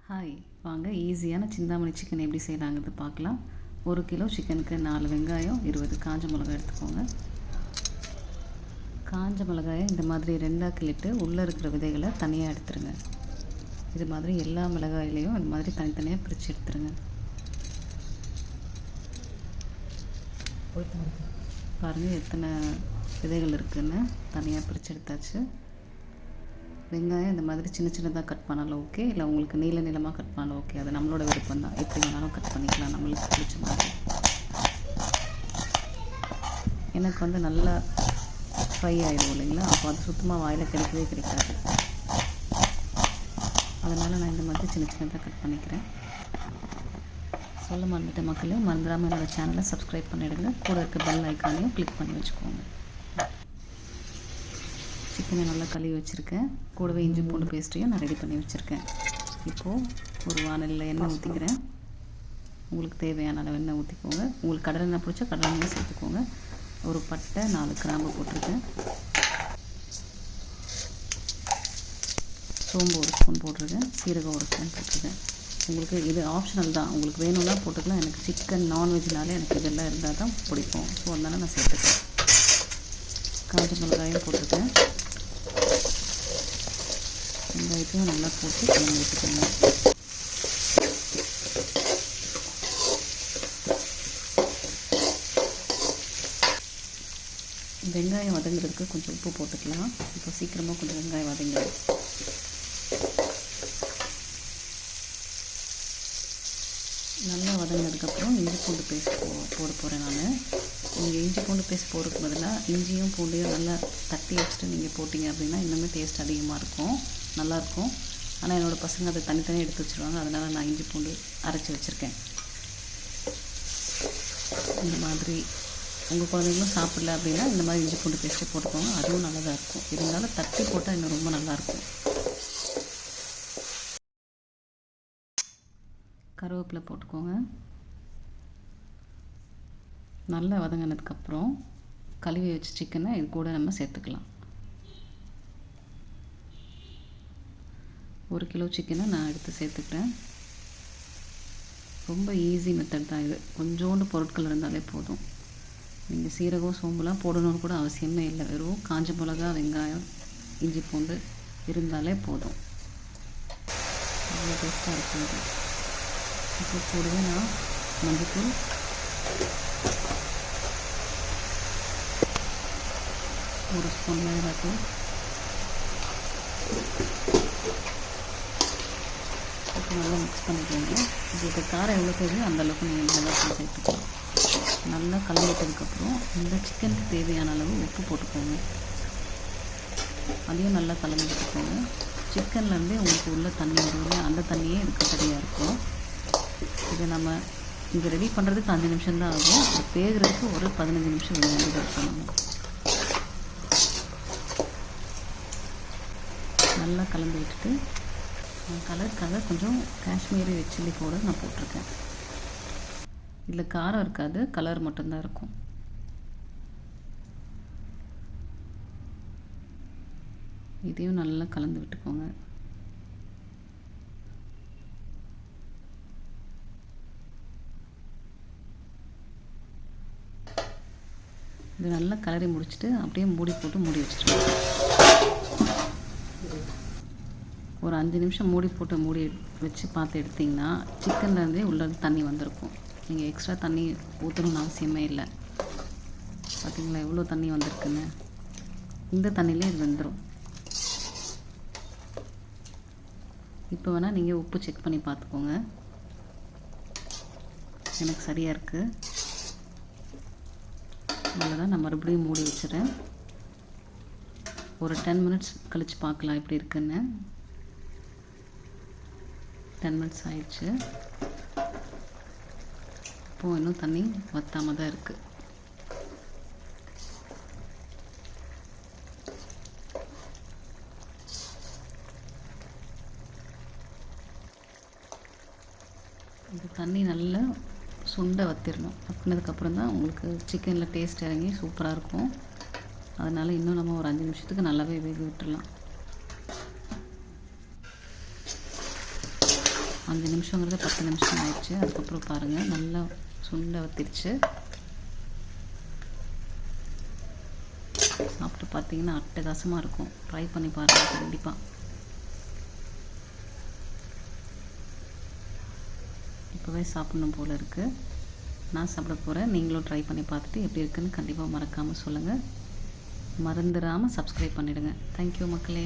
Hi, வாங்க ஈஸியான Chintamani chicken எப்படி செய்யலாங்கிறது பார்க்கலாம். 1 கிலோ சிக்கனுக்கு 4 வெங்காயம், 20 காஞ்ச மிளகாய் எடுத்துக்கோங்க. காஞ்ச மிளகாயை இந்த மாதிரி 2ஆக கிள்ளிட்டு உள்ளே இருக்கிற விதைகளை தனியாக எடுத்துருங்க. இது மாதிரி எல்லா மிளகாயிலையும் இது மாதிரி தனித்தனியாக பிரித்து எடுத்துருங்க. பாருங்கள் எத்தனை விதைகள் இருக்குதுன்னு தனியாக பிரித்து எடுத்தாச்சு. வெங்காயம் இந்த மாதிரி சின்ன சின்னதாக கட் பண்ணாலும் ஓகே, இல்லை உங்களுக்கு நீளமாக கட் பண்ணாலும் ஓகே. அது நம்மளோட விருப்பம் தான், எப்படி வேணாலும் கட் பண்ணிக்கலாம் நம்மளுக்கு பிடிச்ச மாதிரி. எனக்கு நல்லா ஃப்ரை ஆகிடும் இல்லைங்களா, அப்போ அது சுத்தமாக வாயில் கிடைக்காது. அதனால் நான் இந்த மாதிரி சின்ன சின்னதாக கட் பண்ணிக்கிறேன். சொல்ல மறந்துட்ட மக்களே, மறந்துடாமல் என்னோடய சேனலை சப்ஸ்கிரைப் பண்ணிவிடுங்க. கூட இருக்க பெல் ஐக்கானையும் கிளிக் பண்ணி வச்சுக்கோங்க. சிக்கனை நல்லா கழுவி வச்சுருக்கேன். கூடவே இஞ்சி பூண்டு பேஸ்ட்டையும் நான் ரெடி பண்ணி வச்சுருக்கேன். இப்போது ஒரு வானலில் எண்ணெய் ஊற்றிக்கிறேன். உங்களுக்கு தேவையான அளவு எண்ணெய் ஊற்றிக்கோங்க. உங்களுக்கு கடலை எண்ணெய் பிடிச்சா கடலை எண்ணெய் சேர்த்துக்கோங்க. ஒரு பட்டை 4 கிராம்பு போட்டிருக்கேன். சோம்பு 1 ஸ்பூன் போட்டிருக்கேன். சீரகம் 1 ஸ்பூன் போட்டிருக்கேன். உங்களுக்கு இது ஆப்ஷனல் தான், உங்களுக்கு வேணும்னா போட்டுக்கலாம். எனக்கு சிக்கன் நான்வெஜ்னாலே எனக்கு இதெல்லாம் இருந்தால் தான் பிடிக்கும். ஸோ அதனால் நான் சேர்த்துக்கிறேன். காஞ்ச மிளகாயும் போட்டிருக்கேன். வெங்காயத்தையும் நல்லா போட்டு கலந்து வச்சுக்கோங்க. வெங்காயம் வதங்குறதுக்கு கொஞ்சம் உப்பு போட்டுக்கலாம். இப்போ சீக்கிரமாக கொஞ்சம் வெங்காயம் வதங்கிடும். நல்லா வதங்கினதுக்கப்புறம் இஞ்சி பூண்டு பேஸ்ட் போட போகிறேன் நான். நீங்கள் இஞ்சி பூண்டு பேஸ்ட் போடுறதுக்கு பதிலாக இஞ்சியும் பூண்டையும் நல்லா தட்டி வச்சுட்டு நீங்கள் போட்டிங்க அப்படின்னா இன்னுமே டேஸ்ட் அதிகமாக இருக்கும், நல்லாயிருக்கும். ஆனால் என்னோடய பசங்க அதை தனித்தனியாக எடுத்து வச்சுருவாங்க. அதனால் நான் இஞ்சி பூண்டு அரைச்சி வச்சுருக்கேன். இந்த மாதிரி உங்கள் குழந்தைங்களும் சாப்பிடல அப்படின்னா இந்த மாதிரி இஞ்சி பூண்டு பேஸ்ட்டு போட்டுக்கோங்க, அதுவும் நல்லா தான் இருக்கும். இருந்தாலும் தட்டி போட்டால் இன்னும் ரொம்ப நல்லாயிருக்கும். கருவேப்பிலை போட்டுக்கோங்க. நல்லா வதங்கினதுக்கப்புறம் கழுவி வச்ச சிக்கனை இது கூட நம்ம சேர்த்துக்கலாம். 1 கிலோ சிக்கனை நான் எடுத்து சேர்த்துக்கிறேன். ரொம்ப ஈஸி மெத்தட் தான் இது. கொஞ்சோண்டு பொருட்கள் இருந்தாலே போதும். நீங்கள் சீரகம் சோம்புலாம் போடணும்னு கூட அவசியமே இல்லை. வெறும் காஞ்ச மிளகா, வெங்காயம், இஞ்சி பூண்டு இருந்தாலே போதும். அவ்வளோ டேஸ்ட்டாக இருக்கும். இப்போ கூடவே நான் மஞ்சள் 1 ஸ்பூன் மிளகாத்தூள், இப்போ நல்லா மிக்ஸ் பண்ணிக்கோங்க. உங்களுக்கு காரம் எவ்வளோ தேவையோ அந்தளவுக்கு நீங்கள் மிளகாத்தூள் சேர்த்துக்கலாம். நல்லா கலந்துட்டதுக்கப்புறம் இந்த சிக்கனுக்கு தேவையான அளவு உப்பு போட்டுக்கோங்க. அதையும் நல்லா கலந்து விட்டுக்கோங்க. சிக்கன்லேருந்தே உங்களுக்கு உள்ள தண்ணி வருது, அந்த தண்ணியே இதுக்கு சரியாக இருக்கும். இதை நம்ம இங்கே ரெடி பண்ணுறதுக்கு 5 நிமிஷம் தான் ஆகும். அது வேகிறதுக்கு ஒரு 15 நிமிஷம் வேண்டியது இருக்கணும். நல்லா கலந்து விட்டுட்டு கலருக்காக கொஞ்சம் காஷ்மீரி ரெட் சில்லி பவுடர் நான் போட்டிருக்கேன். இதில் காரம் இருக்காது, கலர் மட்டும்தான் இருக்கும். இதையும் நல்லா கலந்து விட்டுக்கோங்க. இது நல்லா கலரி முடிச்சுட்டு அப்படியே மூடி போட்டு மூடி வச்சுருவோம். ஒரு 5 நிமிஷம் மூடி போட்டு மூடி வச்சு பார்த்து எடுத்திங்கன்னா சிக்கன்லேருந்தே உள்ள தண்ணி வந்திருக்கும். நீங்கள் எக்ஸ்ட்ரா தண்ணி ஊற்றணும்னு அவசியமே இல்லை. பார்த்திங்களா எவ்வளோ தண்ணி வந்திருக்குன்னு. இந்த தண்ணியிலே இது வெந்துடும். இப்போ வேணால் நீங்கள் உப்பு செக் பண்ணி பார்த்துக்கோங்க. எனக்கு சரியாக இருக்குது. அவ்வளோதான், நான் மறுபடியும் மூடி வச்சுறேன். ஒரு 10 மினிட்ஸ் கழித்து பார்க்கலாம் எப்படி இருக்குன்னு. 10 மினிட்ஸ் ஆயிடுச்சு. இப்போது இன்னும் தண்ணி வற்றாமல் தான் இருக்குது. இந்த தண்ணி நல்லா சுண்டை வற்றிடணும். வற்றினதுக்கப்புறம் தான் உங்களுக்கு சிக்கனில் டேஸ்ட் இறங்கி சூப்பராக இருக்கும். அதனால் இன்னும் நம்ம ஒரு 5 நிமிஷத்துக்கு நல்லாவே வேக விட்டுடலாம். 5 நிமிஷங்கிறது 10 நிமிஷம் ஆயிடுச்சு. அதுக்கப்புறம் பாருங்கள் நல்லா சுண்டை வத்திருச்சு. சாப்பிட்டு பார்த்தீங்கன்னா அட்டகாசமாக இருக்கும். ட்ரை பண்ணி பாருங்கள் கண்டிப்பாக. இப்போவே சாப்பிட்ணும் போல் இருக்குது. நான் சாப்பிட போகிறேன். நீங்களும் ட்ரை பண்ணி பார்த்துட்டு எப்படி இருக்குன்னு கண்டிப்பாக மறக்காமல் சொல்லுங்கள். மறந்துடாமல் சப்ஸ்கிரைப் பண்ணிவிடுங்க. தேங்க்யூ மக்களே.